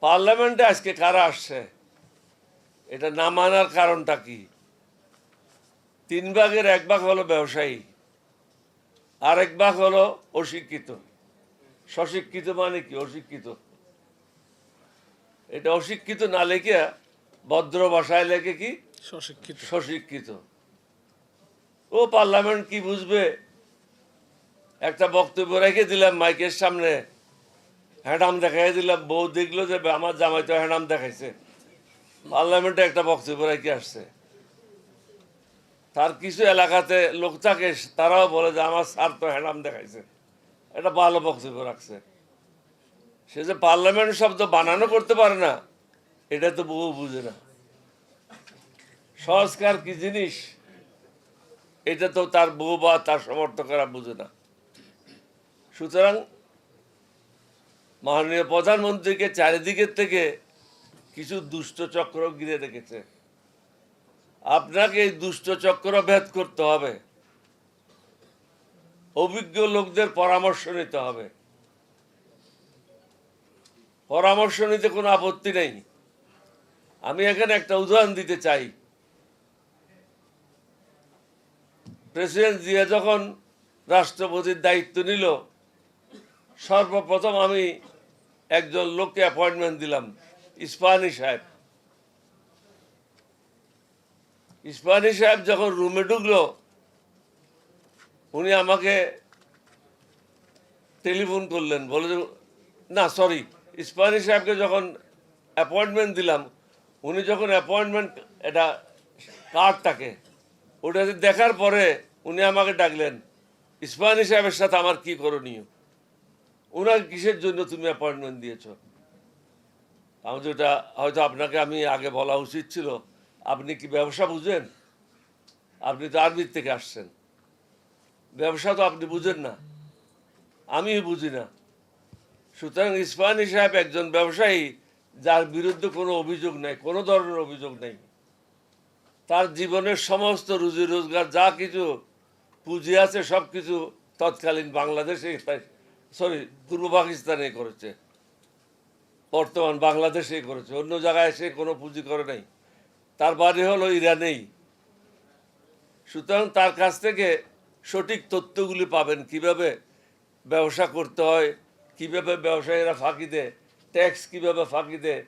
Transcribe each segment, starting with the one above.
পার্লামেন্টে আজকে কারা আসছে, এটা না মানার কারণটা কি? 3 ভাগের 1 ভাগ হলো ব্যবসায়ী, আর 1 ভাগ হলো অশিক্ষিত। সশিক্ষিত মানে কি? অশিক্ষিত। এটা অশিক্ষিত না লেখে ভদ্র ভাষায় লেখে কি সশিক্ষিত। ও পার্লামেন্ট কি বুঝবে? একটা বক্তব্য রেখে দিলাম মাইকের সামনে, হ্যাডাম দেখাই দিলাম, বউ দেখলো যে আমার জামাই তো হ্যাডাম দেখাইছে, পার্লামেন্টে একটা বক্তব্য রেখে আসছে। তার কিছু এলাকাতে লোক থাকে, তারাও বলে যে আমার স্যার তো হ্যাডাম দেখাইছে, এটা ভালো বক্তব্য রাখছে। সে যে পার্লামেন্ট শব্দ বানানো করতে পারে না, এটা তো বউ বুঝে না। সংস্কার কি জিনিস এটা তো তার বউ বা তার সমর্থকরা বুঝে না। সুতরাং মাননীয় প্রধানমন্ত্রীকে চারিদিকের থেকে কিছু দুষ্ট চক্র ঘিরে রেখেছে। আপনাকে এই দুষ্ট চক্র ভেদ করতে হবে, অভিজ্ঞ লোকদের পরামর্শ নিতে হবে। পরামর্শ নিতে কোনো আপত্তি নেই। আমি এখানে একটা উদাহরণ দিতে চাই। প্রেসিডেন্ট জিয়া যখন রাষ্ট্রপতির দায়িত্ব নিল, সর্বপ্রথম আমি একজন লোককে অ্যাপয়েন্টমেন্ট দিলাম, ইস্পাহানি সাহেব। ইস্পাহানি সাহেব যখন রুমে ঢুকলো, উনি আমাকে টেলিফোন করলেন, বলে না সরি, ইস্পাহানি সাহেবকে যখন অ্যাপয়েন্টমেন্ট দিলাম, উনি যখন অ্যাপয়েন্টমেন্ট এটা কার্ডটাকে ওটা দেখার পরে উনি আমাকে ডাকলেন, ইস্পাহানি সাহেবের সাথে আমার কি করণীয়, ওনার কিসের জন্য তুমি অ্যাপয়েন্টমেন্ট দিয়েছ? আমি যেটা হয়তো আপনাকে আমি আগে বলা উচিত ছিল, আপনি কি ব্যবসা বুঝেন? আপনি তো আরবির থেকে আসছেন, ব্যবসা তো আপনি বুঝেন না, আমি বুঝি না। সুতরাং ইস্পাহানি সাহেব একজন ব্যবসায়ী যার বিরুদ্ধে কোনো অভিযোগ নেই, কোনো ধরনের অভিযোগ নেই। তার জীবনের সমস্ত রুজি রোজগার যা কিছু পুঁজি আছে সব কিছু তৎকালীন বাংলাদেশে, পূর্ব পাকিস্তানে করেছে, বর্তমান বাংলাদেশেই করেছে, অন্য জায়গায় সে কোনো পুঁজি করে নাই। তার বাড়ি হলো ইরানেই। সুতরাং তার কাছ থেকে সঠিক তথ্যগুলি পাবেন, কিভাবে ব্যবসা করতে হয়, কিভাবে ব্যবসায়ীরা ফাঁকি দেয়, ট্যাক্স কিভাবে ফাঁকি দেয়,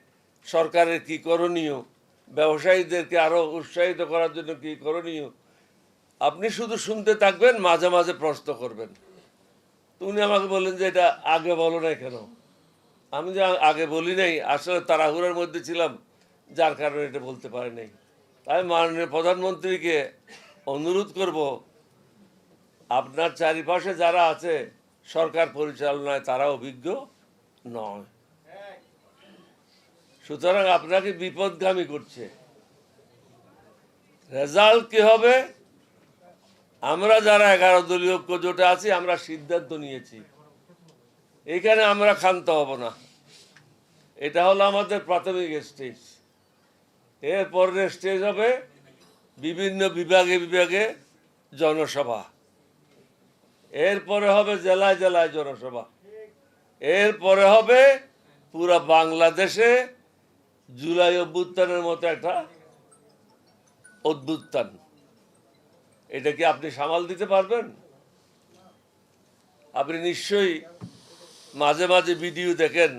সরকারের কি করণীয়, ব্যবসায়ীদেরকে আরও উৎসাহিত করার জন্য কি করণীয়। আপনি শুধু শুনতে থাকবেন, মাঝে মাঝে প্রশ্ন করবেন। উনি আমাকে বললেন যে এটা আগে বলো নাই কেন? আমি যে আগে বলি নাই, আসলে তাড়াহুড়োর মধ্যে ছিলাম, যার কারণে এটা বলতে পারি নাই। তাই মাননীয় প্রধানমন্ত্রীকে অনুরোধ করব, আপনার চারিপাশে যারা আছে সরকার পরিচালনায় তারা অভিজ্ঞ নয়, সুতরাং আপনাকে বিপদগামী করছে। রেজাল্ট কি হবে? আমরা যারা 11 দলীয় ঐক্য জোটে আছি, আমরা সিদ্ধান্ত নিয়েছি এখানে আমরা ক্ষান্ত হব না। এটা হলো আমাদের প্রাথমিক স্টেজ। এরপরের স্টেজ হবে বিভিন্ন বিভাগে বিভাগে জনসভা, এরপরে হবে জেলায় জেলায় জনসভা, এরপরে হবে পুরো বাংলাদেশে জুলাই অভ্যুত্থানের মতো একটা অভ্যুত্থান। এটা কি আপনি সামাল দিতে পারবেন? আপনি নিশ্চয়ই মাঝে মাঝে ভিডিও দেখেন,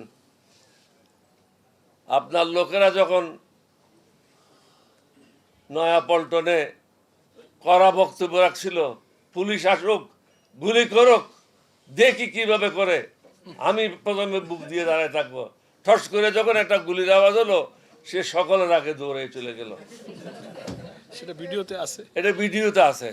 আপনার লোকেরা যখন নয়াপল্টনে কড়া বক্তব্য রাখছিল, পুলিশ আসুক গুলি করুক দেখি কিভাবে করে, আমি প্রথমে বুক দিয়ে দাঁড়ায় থাকবো। ঠস করে যখন একটা গুলির আওয়াজ হলো, সে সকলের আগে দৌড়ে চলে গেল। সেটা ভিডিওতে আছে, এটা ভিডিওতে আছে।